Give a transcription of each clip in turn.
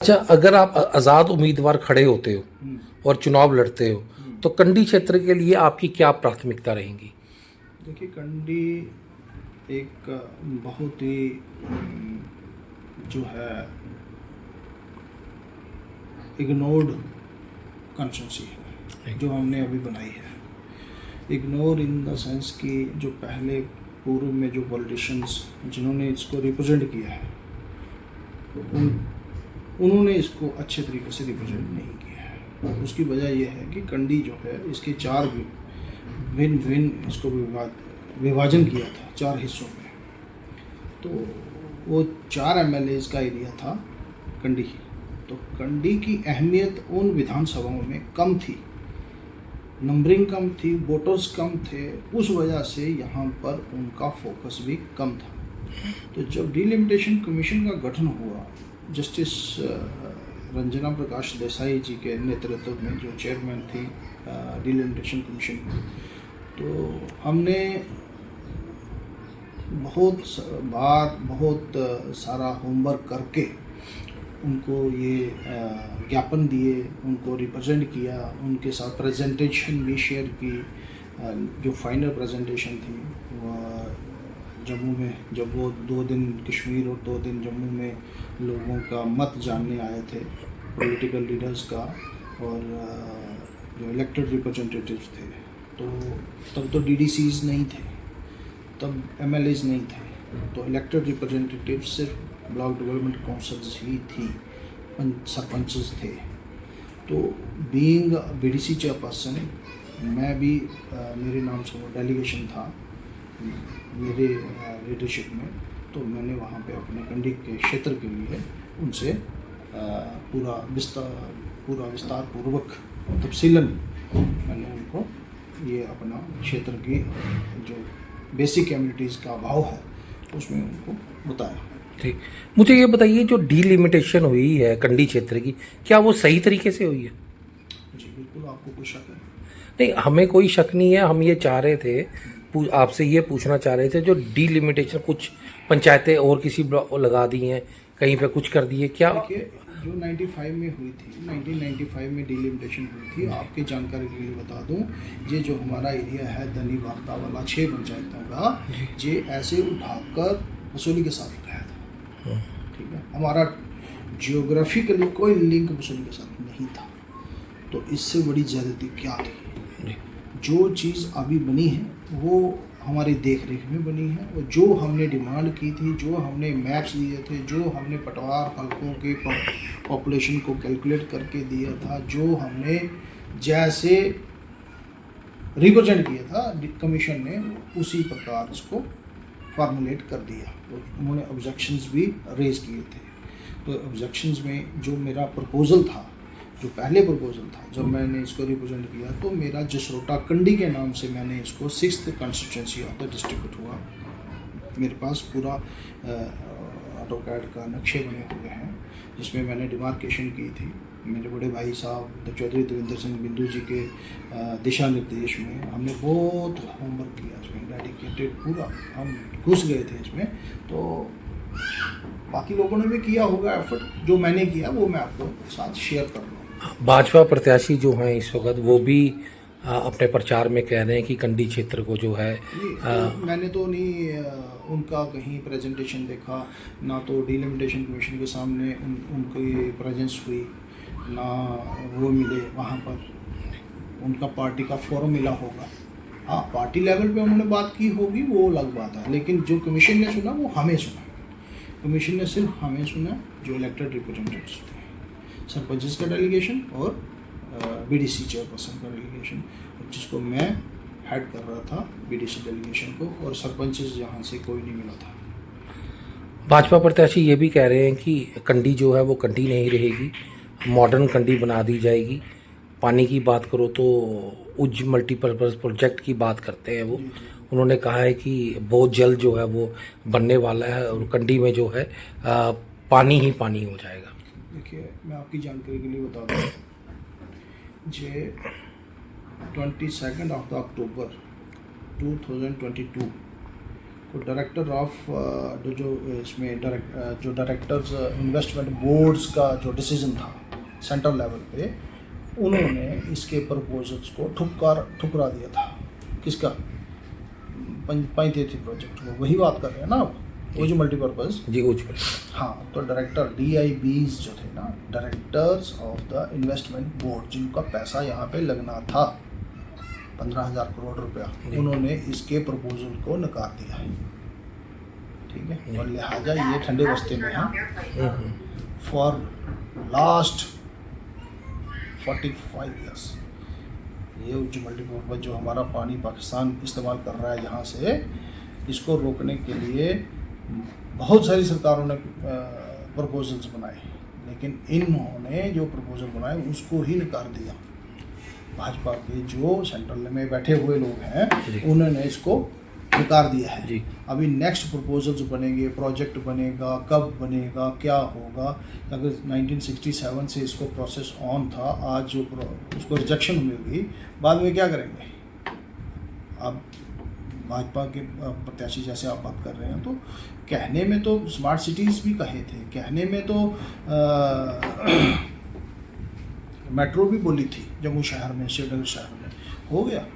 अच्छा, अगर आप आज़ाद उम्मीदवार खड़े होते हो और चुनाव लड़ते हो, तो कंडी क्षेत्र के लिए आपकी क्या प्राथमिकता रहेंगी? देखिए, कंडी एक बहुत ही जो है इग्नोर्ड कॉन्स्टिट्यूंसी है जो हमने अभी बनाई है। इग्नोर इन द सेंस कि जो पहले पूर्व में जो पॉलिटिशियंस जिन्होंने इसको रिप्रेजेंट किया है उन्होंने इसको अच्छे तरीके से रिप्रेजेंट नहीं किया है। उसकी वजह यह है कि कंडी जो है इसके चार भिन्न इसको विभाजन किया था 4 हिस्सों में। तो वो 4 MLAs का एरिया था कंडी। तो कंडी की अहमियत उन विधानसभाओं में कम थी, नंबरिंग कम थी, वोटर्स कम थे, उस वजह से यहाँ पर उनका फोकस भी कम था। तो जब डिलिमिटेशन कमीशन का गठन हुआ जस्टिस रंजना प्रकाश देसाई जी के नेतृत्व में, जो चेयरमैन थी डिलिमिटेशन कमीशन की, तो हमने बहुत सारा होमवर्क करके उनको ये ज्ञापन दिए, उनको रिप्रेजेंट किया, उनके साथ प्रेजेंटेशन भी शेयर की। जो फाइनल प्रेजेंटेशन थी वो जम्मू में, जब वो 2 दिन कश्मीर और 2 दिन जम्मू में लोगों का मत जानने आए थे, पॉलिटिकल लीडर्स का और जो इलेक्टेड रिप्रेजेंटेटिव्स थे, तो तब तो DDCs नहीं थे, तब MLAs नहीं थे, तो इलेक्टेड रिप्रेजेंटेटिव सिर्फ ब्लॉक डेवलपमेंट काउंसिल्स ही थी, सरपंचेस थे। तो बीइंग BDC चेयरपर्सन मैं भी मेरे नाम से वो डेलीगेशन था मेरे लीडरशिप में, तो मैंने वहाँ पे अपने कंडी के क्षेत्र के लिए उनसे पूरा विस्तार पूर्वक तफसीलन मैंने उनको ये अपना क्षेत्र की जो बेसिक कम्युनिटीज़ का अभाव है उसमें उनको बताया। ठीक, मुझे ये बताइए, जो डिलिमिटेशन हुई है कंडी क्षेत्र की, क्या वो सही तरीके से हुई है? जी बिल्कुल, आपको कोई शक है? नहीं, हमें कोई शक नहीं है। हम ये चाह रहे थे, आपसे ये पूछना चाह रहे थे, जो डिलिमिटेशन कुछ पंचायतें और किसी लगा दी हैं, कहीं पे कुछ कर दिए, क्या? देखिए, जो 95 में हुई थी, 1995 में डिलिमिटेशन हुई थी। आपकी जानकारी के लिए बता दूं, ये जो हमारा एरिया है दनी वार्ता वाला 6 पंचायतों का, ये ऐसे उठाकर वसूली के साथ उठाया था। ठीक है, हमारा जियोग्राफिकली कोई लिंक वसूली के साथ नहीं था। तो इससे बड़ी ज्यादती क्या थी? जो चीज़ अभी बनी है वो हमारी देख रेख में बनी है, और जो हमने डिमांड की थी, जो हमने मैप्स दिए थे, जो हमने पटवार हल्कों के पॉपुलेशन को कैलकुलेट करके दिया था, जो हमने जैसे रिप्रेजेंट किया था कमीशन ने, उसी प्रकार इसको फार्मुलेट कर दिया। तो उन्होंने ऑब्जेक्शंस भी रेज किए थे। तो ऑब्जेक्शंस में जो मेरा प्रपोज़ल था, जो पहले प्रपोजल था, जब मैंने इसको रिप्रेजेंट किया, तो मेरा जसरोटा कंडी के नाम से मैंने इसको 6th constituency of the district हुआ। मेरे पास पूरा ऑटोकैड का नक्शे बने हुए हैं जिसमें मैंने डिमार्केशन की थी। मेरे बड़े भाई साहब चौधरी देवेंद्र सिंह बिंदु जी के दिशा निर्देश में हमने बहुत होमवर्क किया, इसमें डेडिकेटेड पूरा हम घुस गए थे इसमें। तो बाकी लोगों ने भी किया होगा एफर्ट, जो मैंने किया वो मैं आपको साथ शेयर कर लूँ। भाजपा प्रत्याशी जो हैं इस वक्त, वो भी अपने प्रचार में कह रहे हैं कि कंडी क्षेत्र को जो है मैंने तो नहीं उनका कहीं प्रेजेंटेशन देखा, ना तो डिलिमिटेशन कमीशन के सामने उनकी प्रेजेंस हुई, ना वो मिले वहाँ पर, उनका पार्टी का फोरम मिला होगा। हाँ, पार्टी लेवल पे उन्होंने बात की होगी, वो अलग बात है, लेकिन जो कमीशन ने सुना वो हमें सुना। कमीशन ने सिर्फ हमें सुना, जो इलेक्टेड रिप्रेजेंटेटिव्स थे, सरपंचेस का डेलीगेशन और BDC चेयरपर्सन का डेलीगेशन, जिसको मैं हेड कर रहा था BDC डेलीगेशन को, और सरपंचेस यहाँ से कोई नहीं मिला था। भाजपा प्रत्याशी ये भी कह रहे हैं कि कंडी जो है वो कंडी नहीं रहेगी, मॉडर्न कंडी बना दी जाएगी। पानी की बात करो तो उज मल्टीपर्पज़ प्रोजेक्ट की बात करते हैं वो। उन्होंने कहा है कि बहुत जल्द जो है वो बनने वाला है और कंडी में जो है पानी ही पानी हो जाएगा। देखिए, मैं आपकी जानकारी के लिए बता दूँ, जे 22 ऑफ द अक्टूबर 2022 को डायरेक्टर ऑफ जो इसमें जो डायरेक्टर्स इन्वेस्टमेंट बोर्ड्स का जो डिसीजन था सेंट्रल लेवल पे, उन्होंने इसके प्रपोजल्स को ठुकरा दिया था। किसका? पंचायती प्रोजेक्ट को, वही बात कर रहे हैं ना आप, वो जो मल्टीपर्पज़ जी उच्च। हाँ, तो डायरेक्टर DIBs जो थे ना, directors of the investment board, जिनका पैसा यहाँ पे लगना था 15,000 करोड़ रुपया, उन्होंने इसके प्रपोजल को नकार दिया है। ठीक है, और लिहाजा ये ठंडे बस्ते में है फॉर लास्ट 45 ईयर्स। ये जो मल्टीपर्पज़ जो हमारा पानी पाकिस्तान इस्तेमाल कर रहा है यहाँ से, इसको रोकने के लिए बहुत सारी सरकारों ने प्रपोजल्स बनाए, लेकिन इन्होंने जो प्रपोजल बनाए उसको ही नकार दिया। भाजपा के जो सेंट्रल में बैठे हुए लोग हैं, उन्होंने इसको नकार दिया है जी। अभी नेक्स्ट प्रपोजल्स बनेंगे, प्रोजेक्ट बनेगा, कब बनेगा, क्या होगा। अगर 1967 से इसको प्रोसेस ऑन था, आज जो उसको रिजेक्शन मिल गई, बाद में क्या करेंगे? अब भाजपा के प्रत्याशी जैसे आप बात कर रहे हैं, तो कहने में तो स्मार्ट सिटीज़ भी कहे थे, कहने में तो मेट्रो भी बोली थी जम्मू शहर में, श्रीनगर शहर में, हो गया।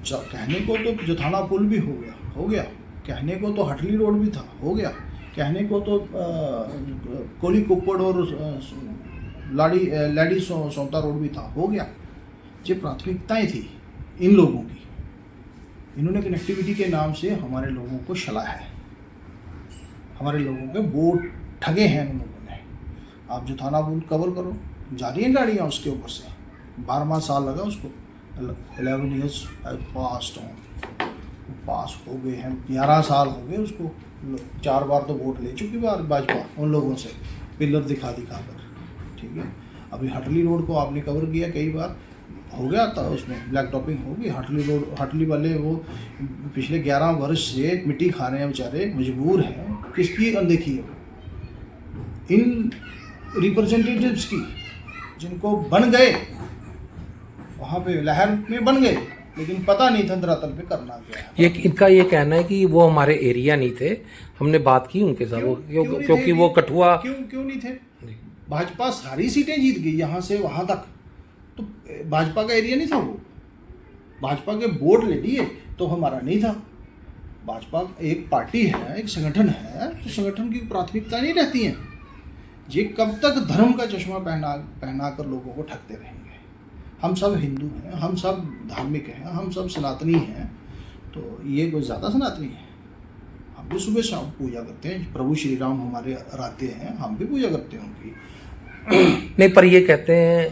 कहने को तो जथाना पुल भी हो गया, कहने को तो हटली रोड भी था, हो गया, कहने को तो कोली कुप्पड़ और लाडी सौंता रोड भी था, हो गया। ये प्राथमिकताएं थी इन लोगों की। इन्होंने कनेक्टिविटी के नाम से हमारे लोगों को शलाया है, हमारे लोगों के वोट ठगे हैं इन लोगों ने। आप जो थाना पुल कवर करो, जा रही हैं गाड़ियाँ उसके ऊपर से, 12वां साल लगा उसको, 11 ईयर्स पास हो गए हैं, 11 साल हो गए उसको, 4 बार तो वोट ले चुकी बार भाजपा उन लोगों से, पिलर दिखा कर। ठीक है, अभी हटली रोड को आपने कवर किया कई बार, हो गया था उसमें ब्लैक टॉपिंग होगी। हटली रोड, हटली वाले वो पिछले 11 वर्ष से मिट्टी खा रहे हैं बेचारे, मजबूर हैं। किसकी अनदेखी है? इन रिप्रेजेंटेटिव्स की, जिनको बन गए वहाँ पे लहर में बन गए, लेकिन पता नहीं था धरातल पे करना क्या है। ये इनका ये कहना है कि वो हमारे एरिया नहीं थे, हमने बात की उनके साथ, क्योंकि वो कठुआ क्यों नहीं थे? भाजपा सारी सीटें जीत गई यहाँ से वहाँ तक, तो भाजपा का एरिया नहीं था वो। भाजपा के बोर्ड ले लिए तो हमारा नहीं था। भाजपा एक पार्टी है, एक संगठन है, तो संगठन की प्राथमिकता नहीं रहती हैं। ये कब तक धर्म का चश्मा पहना कर लोगों को ठगते रहेंगे? हम सब हिंदू हैं, हम सब धार्मिक हैं, हम सब सनातनी हैं, तो ये कोई ज़्यादा सनातनी है? हम भी सुबह शाम पूजा करते हैं, प्रभु श्री राम हमारे आराध्य हैं, हम भी पूजा करते हैं उनकी। नहीं, पर ये कहते हैं,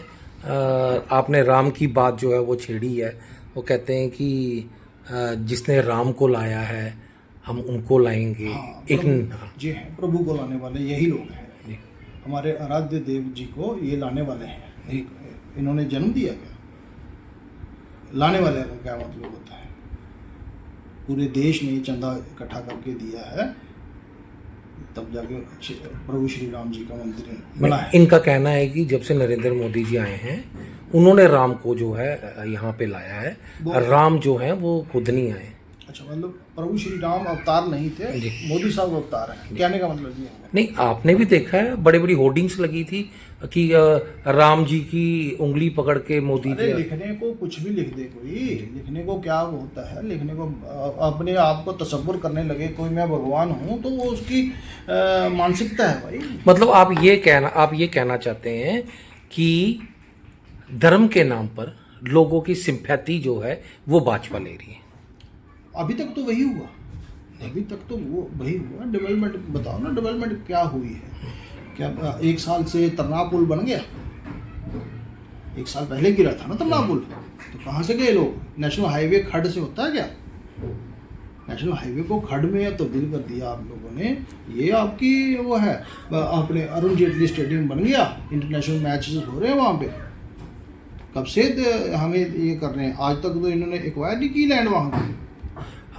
आपने राम की बात जो है वो छेड़ी है, वो कहते हैं कि जिसने राम को लाया है हम उनको लाएंगे। हाँ, एक जी हैं, प्रभु को लाने वाले यही लोग हैं, हमारे आराध्य देव जी को ये लाने वाले हैं। इन्होंने जन्म दिया क्या? लाने वाले का क्या मतलब होता है? पूरे देश ने चंदा इकट्ठा करके दिया है, तब जाके प्रभु श्री राम जी का मंदिर बना है। इनका कहना है कि जब से नरेंद्र मोदी जी आए हैं, उन्होंने राम को जो है यहाँ पे लाया है, राम जो है वो खुद नहीं आए। अच्छा, मतलब प्रभु श्री राम अवतार नहीं थे, मोदी साहब अवतार हैं, कहने का मतलब ये है। नहीं, आपने भी देखा है, बड़ी बड़ी होर्डिंग्स लगी थी कि राम जी की उंगली पकड़ के मोदी जी। लिखने को कुछ भी लिख दे कोई, लिखने को क्या होता है? लिखने को अपने आप को तसव्वुर करने लगे कोई मैं भगवान हूँ, तो वो उसकी मानसिकता है भाई। मतलब आप ये कहना चाहते हैं कि धर्म के नाम पर लोगों की सिंपैथी जो है वो भाजपा ले रही है। अभी तक तो वही हुआ, अभी तक तो वो वही हुआ। डेवलपमेंट बताओ ना, डेवलपमेंट क्या हुई है? क्या 1 साल से तरना पुल बन गया? 1 साल पहले गिरा था ना तरना पुल, तो कहाँ से गए लोग? नेशनल हाईवे खड्ड से होता है क्या? नेशनल हाईवे को खड्ड में तब्दील कर दिया आप लोगों ने। ये आपकी वो है, अपने अरुण जेटली स्टेडियम बन गया, इंटरनेशनल मैचेस हो रहे हैं वहाँ पे। कब से हमें ये कर रहे हैं? आज तक तो इन्होंने एक्वायर नहीं की लैंड वहाँ की।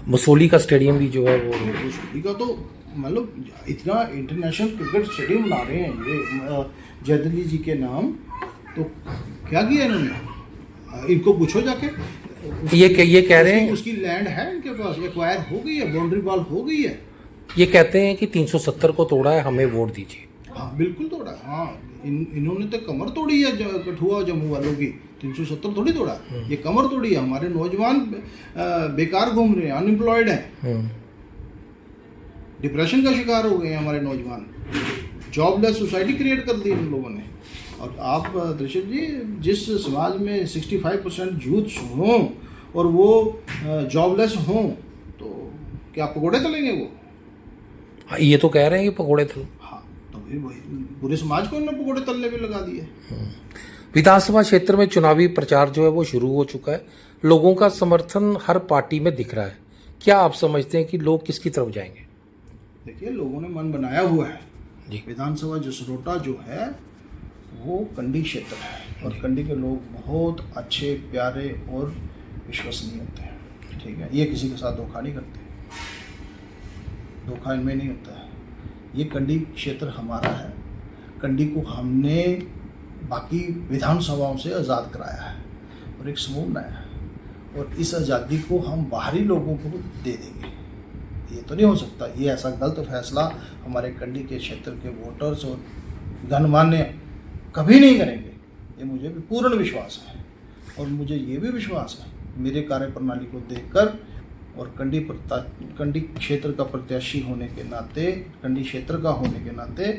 मसूली का स्टेडियम भी जो है वो, मसूली का तो मतलब इतना इंटरनेशनल क्रिकेट स्टेडियम बना रहे हैं ये जयदली जी के नाम, तो क्या किया इन्होंने? इनको पूछो जाके। ये कह रहे हैं, उसकी लैंड है इनके पास, एक्वायर हो गई है, बाउंड्री वॉल हो गई है। ये कहते हैं कि 370 को तोड़ा है, हमें वोट दीजिए। हाँ बिल्कुल तोड़ा। हाँ इन्होंने तो कमर तोड़ी है कठुआ और जम्मू वालों की। 370 थोड़ी तोड़ा, ये कमर तोड़ी है। हमारे नौजवान बेकार घूम रहे हैं, अनएम्प्लॉयड हैं, डिप्रेशन का शिकार हो गए हैं हमारे नौजवान। जॉबलेस सोसाइटी क्रिएट कर दी इन लोगों ने। और आप दर्शक जी, जिस समाज में 65% यूथ हों और वो जॉबलेस हों, तो क्या पकौड़े तलेंगे वो? ये तो कह रहे हैं कि पकौड़े तलो। हाँ, तो वही पूरे समाज को इन्होंने पकौड़े तलने पे लगा दिए। विधानसभा क्षेत्र में चुनावी प्रचार जो है वो शुरू हो चुका है। लोगों का समर्थन हर पार्टी में दिख रहा है। क्या आप समझते हैं कि लोग किसकी तरफ जाएंगे? देखिए, लोगों ने मन बनाया हुआ है जी। विधानसभा जसरोटा जो है वो कंडी क्षेत्र है, और कंडी के लोग बहुत अच्छे, प्यारे और विश्वसनीय होते हैं। ठीक है, ये किसी के साथ धोखा नहीं करते, धोखा इनमें नहीं होता है। ये कंडी क्षेत्र हमारा है। कंडी को हमने बाकी विधानसभाओं से आज़ाद कराया है और एक समूह बनाया है, और इस आज़ादी को हम बाहरी लोगों को दे देंगे, ये तो नहीं हो सकता। ये ऐसा गलत फैसला हमारे कंडी के क्षेत्र के वोटर्स और गणमान्य कभी नहीं करेंगे, ये मुझे भी पूर्ण विश्वास है। और मुझे ये भी विश्वास है मेरे कार्यप्रणाली को देखकर, और कंडी क्षेत्र का प्रत्याशी होने के नाते, कंडी क्षेत्र का होने के नाते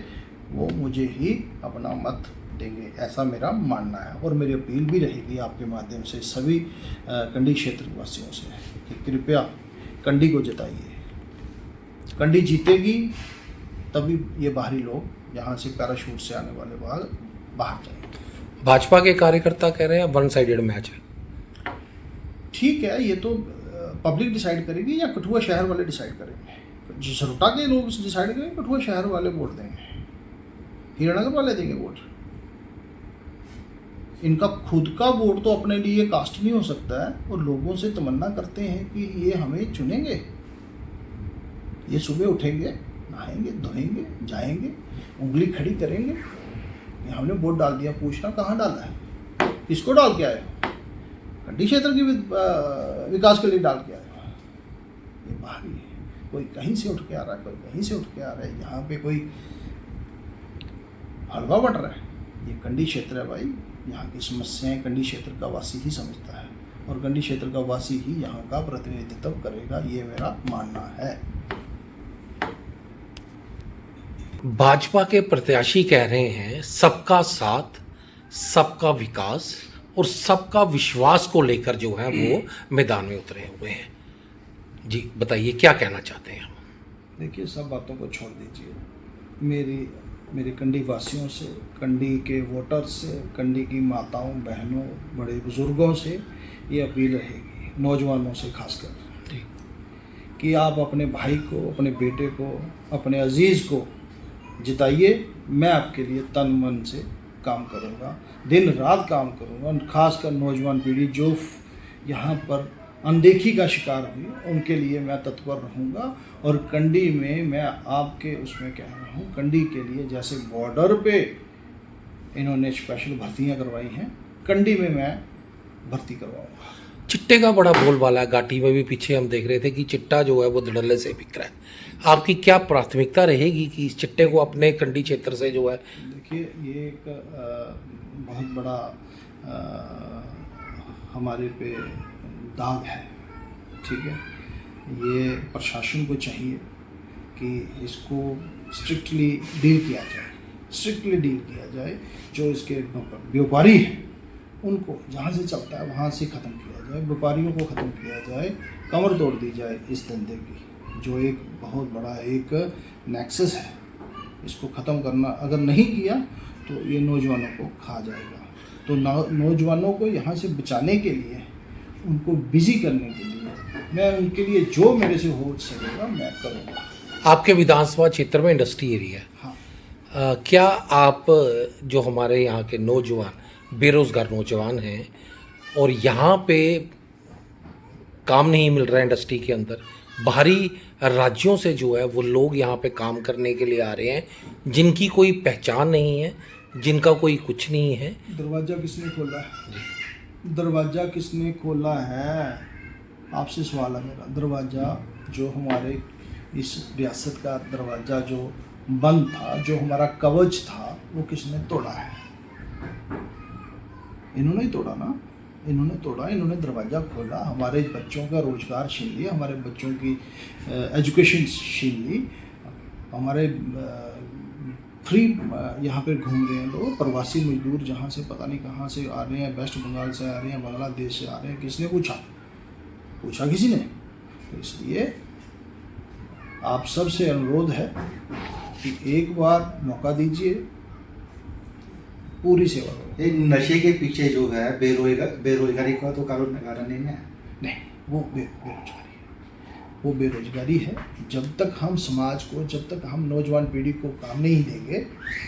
वो मुझे ही अपना मत देंगे, ऐसा मेरा मानना है। और मेरी अपील भी रहेगी आपके माध्यम से सभी कंडी क्षेत्र वासियों से कि कृपया कंडी को जिताइए। कंडी जीतेगी तभी ये बाहरी लोग यहाँ से पैराशूट से आने वाले बाहर जाएंगे। भाजपा के कार्यकर्ता कह रहे हैं वन साइडेड मैच है। ठीक है, ये तो पब्लिक डिसाइड करेगी या कठुआ शहर वाले डिसाइड करेंगे। जसरोटा के लोग डिसाइड करेंगे, कठुआ शहर वाले वोट देंगे, हीरानगर वाले देंगे वोट। इनका खुद का वोट तो अपने लिए कास्ट नहीं हो सकता है, और लोगों से तमन्ना करते हैं कि ये हमें चुनेंगे। ये सुबह उठेंगे, नहाएंगे, धोएंगे, जाएंगे, उंगली खड़ी करेंगे, ये हमने वोट डाल दिया। पूछना कहाँ डाला है, किसको डाल के आए? कंडी क्षेत्र की विकास के लिए डाल के आए। ये बाहरी है, कोई कहीं से उठ के आ रहा है, कोई कहीं से उठ के आ रहा है, यहाँ पे कोई हलवा बट रहा है। ये कंडी क्षेत्र है भाई, यहाँ की समस्याएं कंडी क्षेत्र का वासी ही समझता है, और कंडी क्षेत्र का वासी ही यहाँ का प्रतिनिधित्व करेगा, ये मेरा मानना है। भाजपा के प्रत्याशी कह रहे हैं सबका साथ, सबका विकास और सबका विश्वास को लेकर जो है वो मैदान में उतरे हुए हैं। जी बताइए, क्या कहना चाहते हैं? देखिए, सब बातों को छोड़ दीजिए। मेरे कंडी वासियों से, कंडी के वोटर्स से, कंडी की माताओं, बहनों, बड़े बुजुर्गों से ये अपील रहेगी, नौजवानों से खासकर, कि आप अपने भाई को, अपने बेटे को, अपने अजीज़ को जिताइए। मैं आपके लिए तन मन से काम करूँगा, दिन रात काम करूँगा। खासकर नौजवान पीढ़ी जो यहाँ पर अनदेखी का शिकार हुई, उनके लिए मैं तत्पर रहूँगा। और कंडी में मैं आपके उसमें कह रहा हूँ, कंडी के लिए जैसे बॉर्डर पे इन्होंने स्पेशल भर्तियाँ करवाई हैं, कंडी में मैं भर्ती करवाऊँगा। चिट्टे का बड़ा बोलबाला है। घाटी में भी पीछे हम देख रहे थे कि चिट्टा जो है वो धड़ल्ले से बिक रहा है। आपकी क्या प्राथमिकता रहेगी कि इस चिट्टे को अपने कंडी क्षेत्र से जो है? देखिए, ये एक बहुत बड़ा हमारे पे दाग है। ठीक है, ये प्रशासन को चाहिए कि इसको स्ट्रिक्टली डील किया जाए। जो इसके व्यापारी हैं उनको जहाँ से चलता है वहाँ से ख़त्म किया जाए, व्यापारियों को ख़त्म किया जाए, कमर तोड़ दी जाए इस धंधे की, जो एक बहुत बड़ा एक नेक्सस है। इसको ख़त्म करना अगर नहीं किया तो ये नौजवानों को खा जाएगा। तो नौजवानों को यहाँ से बचाने के लिए, उनको बिजी करने के लिए, मैं उनके लिए जो मेरे से हो सकेगा मैं करूँगा। आपके विधानसभा क्षेत्र में इंडस्ट्री एरिया है। हाँ। क्या आप जो हमारे यहाँ के नौजवान, बेरोज़गार नौजवान हैं और यहाँ पे काम नहीं मिल रहा है इंडस्ट्री के अंदर, बाहरी राज्यों से जो है वो लोग यहाँ पे काम करने के लिए आ रहे हैं, जिनकी कोई पहचान नहीं है, जिनका कोई कुछ नहीं है। दरवाज़ा किसने खोला है? दरवाज़ा किसने खोला है? आपसे सवाल है मेरा। दरवाज़ा जो हमारे इस रियासत का दरवाज़ा जो बंद था, जो हमारा कवच था, वो किसने तोड़ा है? इन्होंने ही तोड़ा ना। इन्होंने तोड़ा, इन्होंने दरवाज़ा खोला, हमारे बच्चों का रोज़गार छीन लिया, हमारे बच्चों की एजुकेशन छीन ली, हमारे फ्री यहाँ पे घूम रहे हैं लोग, प्रवासी मजदूर जहाँ से पता नहीं कहाँ से आ रहे हैं, वेस्ट बंगाल से आ रहे हैं, बांग्लादेश से आ रहे हैं। किसने पूछा? पूछा किसी ने? तो इसलिए आप सबसे अनुरोध है कि एक बार मौका दीजिए, पूरी सेवा करो। एक नशे के पीछे जो है बेरोजगारी का तो कारण नहीं है। नहीं, वो बेरोजगारी है, वो बेरोजगारी है। जब तक हम समाज को, जब तक हम नौजवान पीढ़ी को काम नहीं देंगे,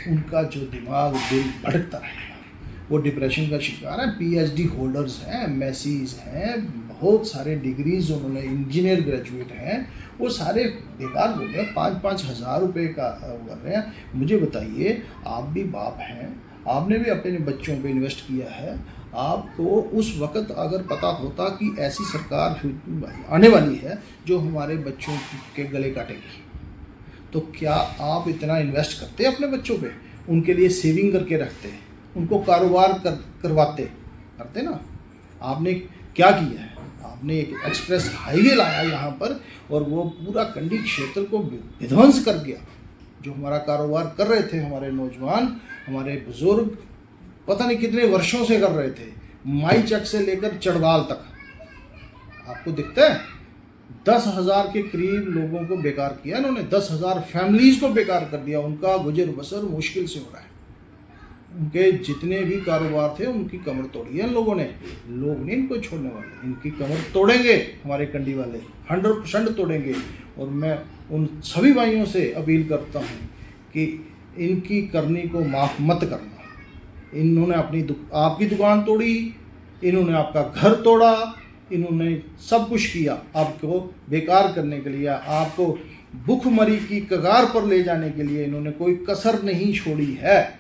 उनका जो दिमाग दिल भटकता रहेगा। वो डिप्रेशन का शिकार है। पीएचडी होल्डर्स हैं, एमएससीज हैं, बहुत सारे डिग्रीज उन्होंने, इंजीनियर ग्रेजुएट हैं, वो सारे बेकार हो गए। 5-5 हज़ार रुपये का कर रहे हैं। मुझे बताइए, आप भी बाप हैं, आपने भी अपने बच्चों पे इन्वेस्ट किया है। आपको उस वक़्त अगर पता होता कि ऐसी सरकार आने वाली है जो हमारे बच्चों के गले काटेगी, तो क्या आप इतना इन्वेस्ट करते अपने बच्चों पे? उनके लिए सेविंग करके रखते, उनको कारोबार करते ना? आपने क्या किया है? आपने एक एक्सप्रेस हाईवे लाया यहाँ पर, और वो पूरा कंडी क्षेत्र को विध्वंस कर गया। जो हमारा कारोबार कर रहे थे हमारे नौजवान, हमारे बुजुर्ग, पता नहीं कितने वर्षों से कर रहे थे, माई चक से लेकर चड़वाल तक। आपको दिखता है? 10,000 के करीब लोगों को बेकार किया इन्होंने, 10,000 फैमिलीज़ को बेकार कर दिया। उनका गुजर बसर मुश्किल से हो रहा है। उनके जितने भी कारोबार थे उनकी कमर तोड़ी है इन लोगों ने। लोग नहीं इनको छोड़ने वाले, इनकी कमर तोड़ेंगे हमारे कंडी वाले, 100% तोड़ेंगे। और मैं उन सभी भाइयों से अपील करता हूँ कि इनकी करनी को माफ़ मत करना। इन्होंने आपकी दुकान तोड़ी, इन्होंने आपका घर तोड़ा, इन्होंने सब कुछ किया आपको बेकार करने के लिए, आपको भूखमरी की कगार पर ले जाने के लिए। इन्होंने कोई कसर नहीं छोड़ी है,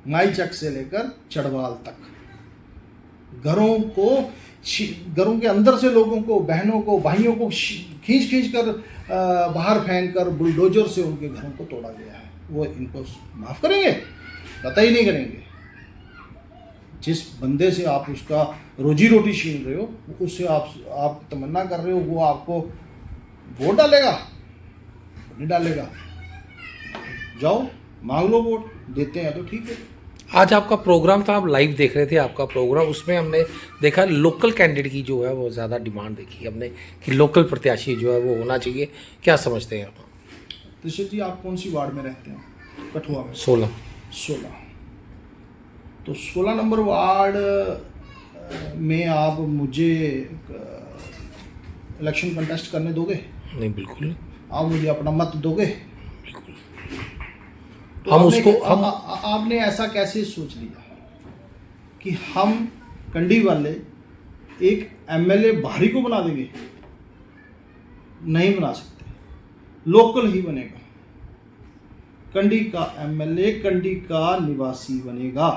माई चक से लेकर चड़वाल तक। घरों के अंदर से लोगों को, बहनों को, भाइयों को खींच कर बाहर फेंक कर बुलडोजर से उनके घरों को तोड़ा गया है। वो इनको माफ़ करेंगे? कतई नहीं करेंगे। जिस बंदे से आप उसका रोजी रोटी छीन रहे हो, उससे आप तमन्ना कर रहे हो वो आपको वोट डालेगा? नहीं डालेगा। जाओ मांग लो वोट, देते हैं तो ठीक है। आज आपका प्रोग्राम था, आप लाइव देख रहे थे आपका प्रोग्राम, उसमें हमने देखा लोकल कैंडिडेट की जो है वो ज़्यादा डिमांड देखी हमने कि लोकल प्रत्याशी जो है वो होना चाहिए। क्या समझते हैं आप? ऋषभ जी, आप कौन सी वार्ड में रहते हैं? कठुआ में। 16। तो 16 नंबर वार्ड में आप मुझे इलेक्शन कंटेस्ट करने दोगे? नहीं, बिल्कुल। आप मुझे अपना मत दोगे? तो आपने ऐसा कैसे सोच लिया कि हम कंडी वाले एक एमएलए बाहरी को बना देंगे? नहीं बना सकते, लोकल ही बनेगा। कंडी का एमएलए कंडी का निवासी बनेगा।